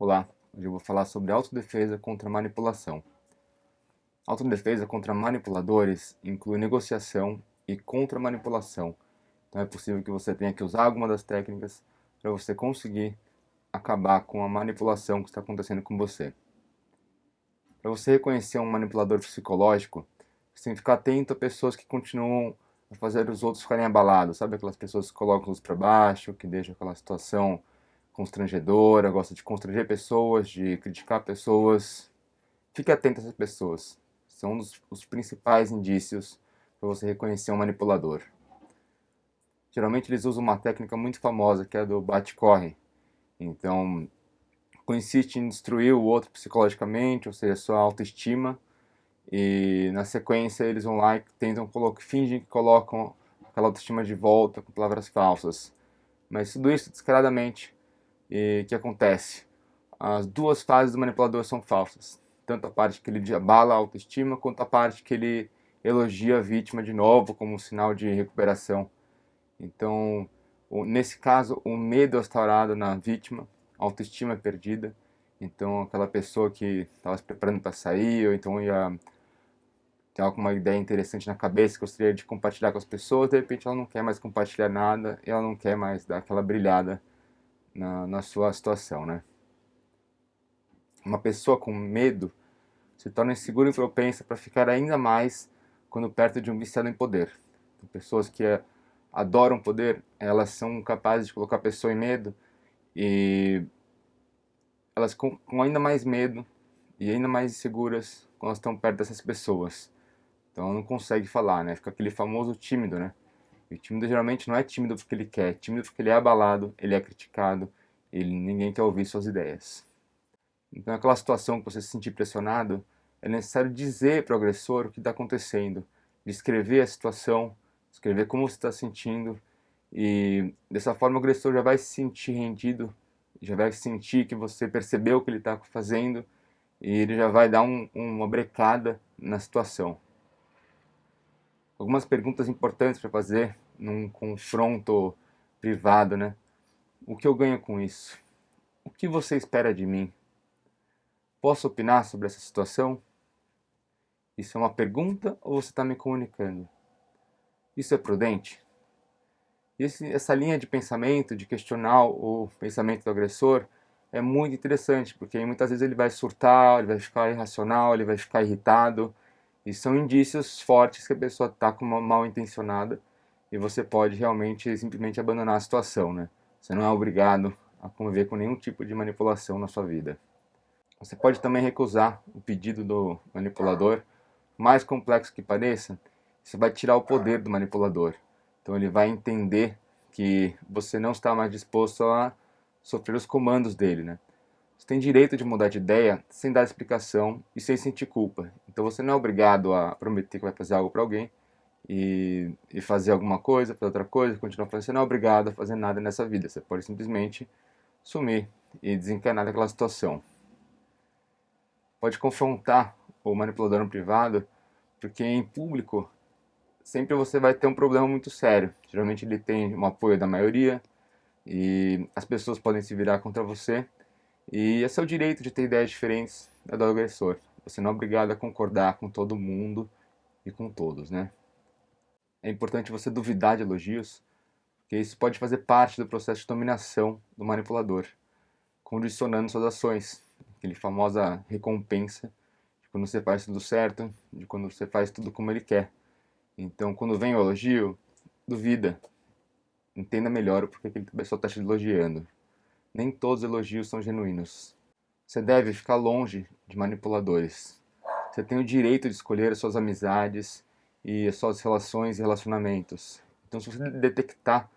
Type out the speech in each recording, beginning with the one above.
Olá, hoje eu vou falar sobre autodefesa contra manipulação. Autodefesa contra manipuladores inclui negociação e contra-manipulação. Então é possível que você tenha que usar alguma das técnicas para você conseguir acabar com a manipulação que está acontecendo com você. Para você reconhecer um manipulador psicológico, você tem que ficar atento a pessoas que continuam a fazer os outros ficarem abalados. Sabe aquelas pessoas que colocam os para baixo, que deixam aquela situação constrangedora, gosta de constranger pessoas, de criticar pessoas. Fique atento a essas pessoas. São os principais indícios para você reconhecer um manipulador. Geralmente eles usam uma técnica muito famosa que é a do bate-corre. Então, consiste em destruir o outro psicologicamente, ou seja, sua autoestima, e na sequência eles vão lá e tentam fingem que colocam aquela autoestima de volta com palavras falsas. Mas tudo isso descaradamente. E o que acontece? As duas fases do manipulador são falsas. Tanto a parte que ele abala a autoestima, quanto a parte que ele elogia a vítima de novo como um sinal de recuperação. Então, nesse caso, o medo é instaurado na vítima, a autoestima é perdida. Então, aquela pessoa que estava se preparando para sair, ou então ia ter alguma ideia interessante na cabeça que gostaria de compartilhar com as pessoas, de repente ela não quer mais compartilhar nada, e ela não quer mais dar aquela brilhada na sua situação, né? Uma pessoa com medo se torna insegura e propensa para ficar ainda mais quando perto de um viciado em poder. Então, pessoas que adoram poder, elas são capazes de colocar a pessoa em medo e elas com ainda mais medo e ainda mais inseguras quando elas estão perto dessas pessoas. Então não consegue falar, né? Fica aquele famoso tímido, né? E o tímido geralmente não é tímido porque ele quer, é tímido porque ele é abalado, ele é criticado, ninguém quer ouvir suas ideias. Então, naquela situação que você se sentir pressionado, é necessário dizer para o agressor o que está acontecendo, descrever a situação, escrever como você está sentindo, e dessa forma o agressor já vai se sentir rendido, já vai sentir que você percebeu o que ele está fazendo, e ele já vai dar uma brecada na situação. Algumas perguntas importantes para fazer num confronto privado, né? O que eu ganho com isso? O que você espera de mim? Posso opinar sobre essa situação? Isso é uma pergunta ou você está me comunicando? Isso é prudente? Essa linha de pensamento, de questionar o pensamento do agressor, é muito interessante, porque muitas vezes ele vai surtar, ele vai ficar irracional, ele vai ficar irritado, e são indícios fortes que a pessoa está com uma mal intencionada, e você pode realmente simplesmente abandonar a situação, né? Você não é obrigado a conviver com nenhum tipo de manipulação na sua vida. Você pode também recusar o pedido do manipulador, mais complexo que pareça, você vai tirar o poder do manipulador. Então ele vai entender que você não está mais disposto a sofrer os comandos dele, né? Você tem direito de mudar de ideia sem dar explicação e sem sentir culpa. Então você não é obrigado a prometer que vai fazer algo para alguém e fazer alguma coisa, fazer outra coisa, continuar fazendo. Você não é obrigado a fazer nada nessa vida. Você pode simplesmente sumir e desencanar daquela situação. Pode confrontar o manipulador no privado, porque em público sempre você vai ter um problema muito sério. Geralmente ele tem um apoio da maioria e as pessoas podem se virar contra você. E é seu direito de ter ideias diferentes da do agressor. Você não é obrigado a concordar com todo mundo e com todos, né? É importante você duvidar de elogios, porque isso pode fazer parte do processo de dominação do manipulador, condicionando suas ações. Aquele famosa recompensa de quando você faz tudo certo, de quando você faz tudo como ele quer. Então, quando vem o elogio, duvida. Entenda melhor o porquê que a pessoa está te elogiando. Nem todos os elogios são genuínos. Você deve ficar longe de manipuladores. Você tem o direito de escolher as suas amizades e as suas relações e relacionamentos. Então, se você detectar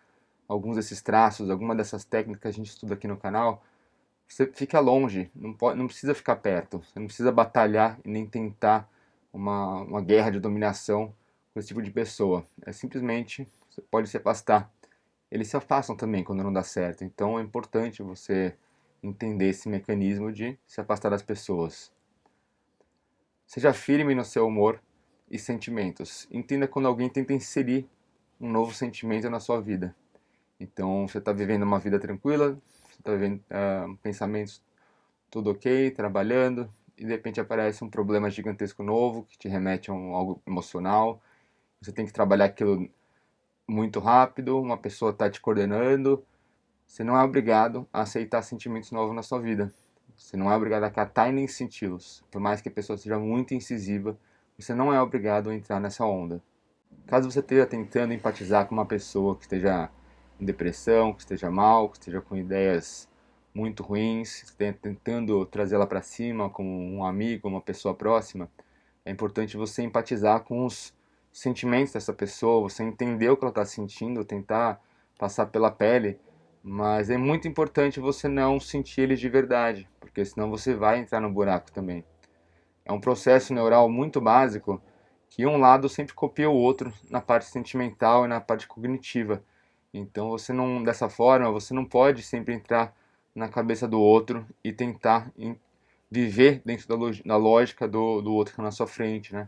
alguns desses traços, alguma dessas técnicas que a gente estuda aqui no canal, você fica longe, não precisa ficar perto. Você não precisa batalhar e nem tentar uma guerra de dominação com esse tipo de pessoa. É simplesmente, você pode se afastar. Eles se afastam também quando não dá certo. Então é importante você entender esse mecanismo de se afastar das pessoas. Seja firme no seu humor e sentimentos. Entenda quando alguém tenta inserir um novo sentimento na sua vida. Então você está vivendo uma vida tranquila, você está vivendo pensamentos tudo ok, trabalhando, e de repente aparece um problema gigantesco novo que te remete a algo emocional. Você tem que trabalhar aquilo muito rápido, uma pessoa está te coordenando. Você não é obrigado a aceitar sentimentos novos na sua vida. Você não é obrigado a catar e nem senti-los. Por mais que a pessoa seja muito incisiva, você não é obrigado a entrar nessa onda. Caso você esteja tentando empatizar com uma pessoa que esteja em depressão, que esteja mal, que esteja com ideias muito ruins, esteja tentando trazê-la para cima como um amigo, uma pessoa próxima, é importante você empatizar com os sentimentos dessa pessoa, você entender o que ela está sentindo, tentar passar pela pele, mas é muito importante você não sentir eles de verdade, porque senão você vai entrar no buraco também. É um processo neural muito básico que um lado sempre copia o outro na parte sentimental e na parte cognitiva. Então você não, dessa forma, você não pode sempre entrar na cabeça do outro e tentar viver dentro da lógica do outro que está na sua frente, né?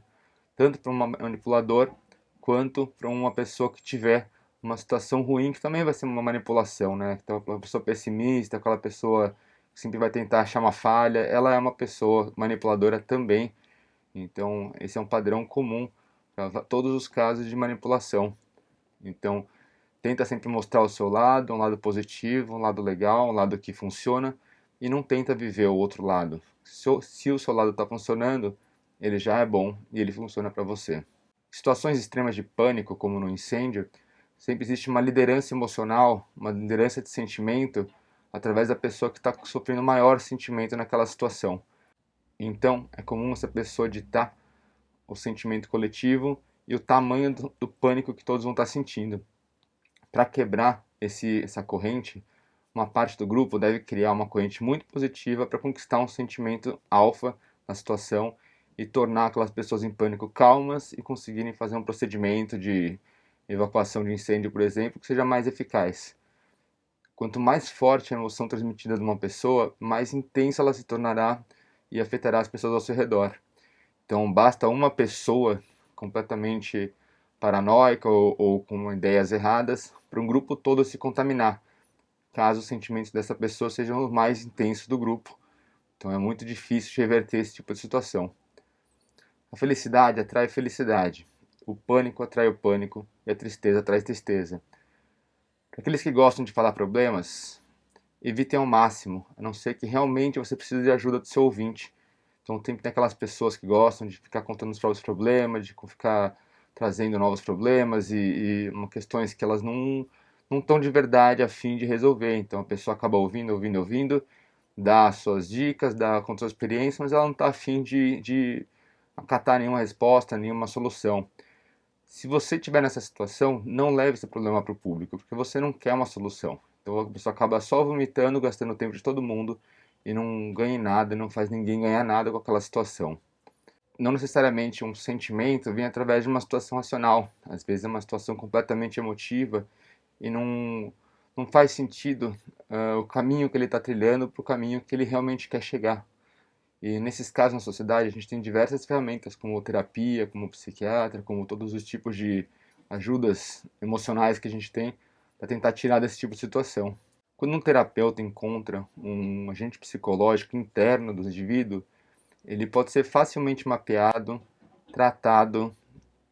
Tanto para um manipulador quanto para uma pessoa que tiver uma situação ruim, que também vai ser uma manipulação, né? Então, uma pessoa pessimista, aquela pessoa que sempre vai tentar achar uma falha, ela é uma pessoa manipuladora também. Então, esse é um padrão comum para todos os casos de manipulação. Então, tenta sempre mostrar o seu lado, um lado positivo, um lado legal, um lado que funciona, e não tenta viver o outro lado. Se o seu lado está funcionando, ele já é bom e ele funciona para você. Situações extremas de pânico, como no incêndio, sempre existe uma liderança emocional, uma liderança de sentimento, através da pessoa que está sofrendo maior sentimento naquela situação. Então, é comum essa pessoa ditar o sentimento coletivo e o tamanho do pânico que todos vão estar sentindo. Para quebrar essa corrente, uma parte do grupo deve criar uma corrente muito positiva para conquistar um sentimento alfa na situação e tornar aquelas pessoas em pânico calmas e conseguirem fazer um procedimento de evacuação de incêndio, por exemplo, que seja mais eficaz. Quanto mais forte a emoção transmitida de uma pessoa, mais intensa ela se tornará e afetará as pessoas ao seu redor. Então, basta uma pessoa completamente paranoica ou com ideias erradas para um grupo todo se contaminar, caso os sentimentos dessa pessoa sejam os mais intensos do grupo. Então, é muito difícil de reverter esse tipo de situação. A felicidade atrai felicidade, o pânico atrai o pânico e a tristeza atrai tristeza. Para aqueles que gostam de falar problemas, evitem ao máximo, a não ser que realmente você precise de ajuda do seu ouvinte. Então tem aquelas pessoas que gostam de ficar contando os próprios problemas, de ficar trazendo novos problemas e questões que elas não estão de verdade a fim de resolver. Então a pessoa acaba ouvindo, dá suas dicas, dá com sua experiência, mas ela não está a fim de acatar nenhuma resposta, nenhuma solução. Se você estiver nessa situação, não leve esse problema para o público, porque você não quer uma solução. Então a pessoa acaba só vomitando, gastando o tempo de todo mundo e não ganha nada, não faz ninguém ganhar nada com aquela situação. Não necessariamente um sentimento vem através de uma situação racional. Às vezes é uma situação completamente emotiva e não faz sentido o caminho que ele está trilhando para o caminho que ele realmente quer chegar. E nesses casos na sociedade a gente tem diversas ferramentas, como terapia, como psiquiatra, como todos os tipos de ajudas emocionais que a gente tem para tentar tirar desse tipo de situação. Quando um terapeuta encontra um agente psicológico interno do indivíduo, ele pode ser facilmente mapeado, tratado,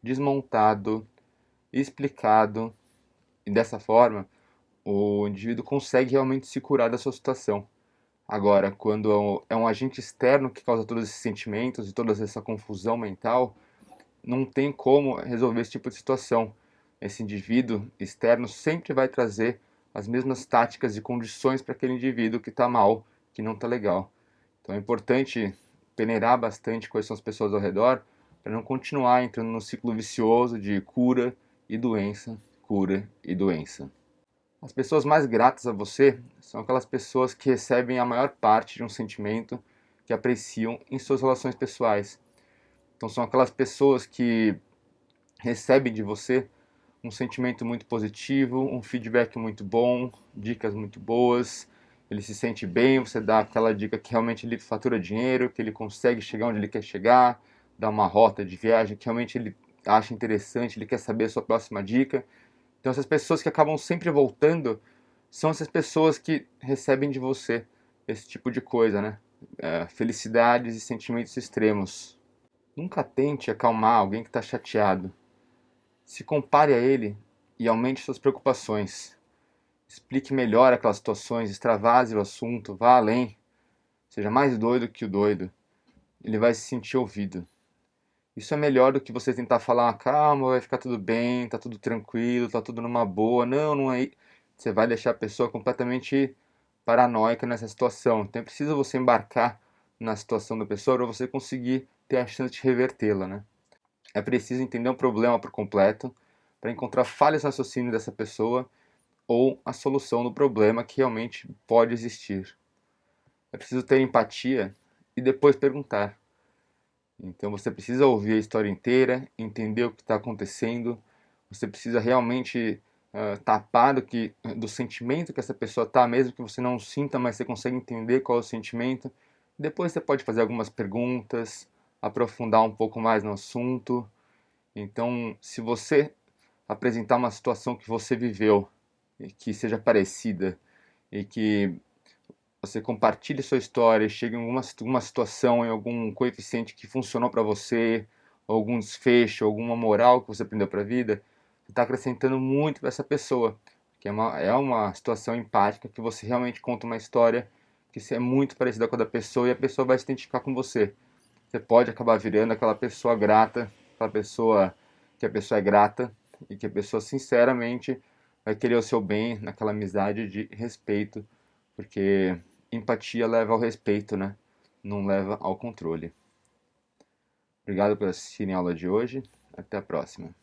desmontado, explicado, e dessa forma o indivíduo consegue realmente se curar da sua situação. Agora, quando é um agente externo que causa todos esses sentimentos e toda essa confusão mental, não tem como resolver esse tipo de situação. Esse indivíduo externo sempre vai trazer as mesmas táticas e condições para aquele indivíduo que está mal, que não está legal. Então é importante peneirar bastante quais são as pessoas ao redor para não continuar entrando no ciclo vicioso de cura e doença, cura e doença. As pessoas mais gratas a você são aquelas pessoas que recebem a maior parte de um sentimento que apreciam em suas relações pessoais. Então são aquelas pessoas que recebem de você um sentimento muito positivo, um feedback muito bom, dicas muito boas, ele se sente bem, você dá aquela dica que realmente ele fatura dinheiro, que ele consegue chegar onde ele quer chegar, dá uma rota de viagem que realmente ele acha interessante, ele quer saber a sua próxima dica. Então essas pessoas que acabam sempre voltando são essas pessoas que recebem de você esse tipo de coisa, né? felicidades e sentimentos extremos. Nunca tente acalmar alguém que está chateado. Se compare a ele e aumente suas preocupações. Explique melhor aquelas situações, extravase o assunto, vá além. Seja mais doido que o doido. Ele vai se sentir ouvido. Isso é melhor do que você tentar falar, calma, vai ficar tudo bem, tá tudo tranquilo, tá tudo numa boa. Não, não é. Você vai deixar a pessoa completamente paranoica nessa situação. Então é preciso você embarcar na situação da pessoa para você conseguir ter a chance de revertê-la, né? É preciso entender o problema por completo para encontrar falhas no raciocínio dessa pessoa ou a solução do problema que realmente pode existir. É preciso ter empatia e depois perguntar. Então você precisa ouvir a história inteira, entender o que está acontecendo. Você precisa realmente tapar do sentimento que essa pessoa está, mesmo que você não sinta, mas você consegue entender qual é o sentimento. Depois você pode fazer algumas perguntas, aprofundar um pouco mais no assunto. Então, se você apresentar uma situação que você viveu, e que seja parecida, e que você compartilhe sua história, chegue em alguma situação, em algum coeficiente que funcionou para você, algum desfecho, alguma moral que você aprendeu para a vida, você está acrescentando muito para essa pessoa, que é uma situação empática, que você realmente conta uma história que é muito parecida com a da pessoa e a pessoa vai se identificar com você. Você pode acabar virando aquela pessoa grata, aquela pessoa que a pessoa é grata e que a pessoa sinceramente vai querer o seu bem naquela amizade de respeito, porque empatia leva ao respeito, né? Não leva ao controle. Obrigado por assistirem a aula de hoje. Até a próxima.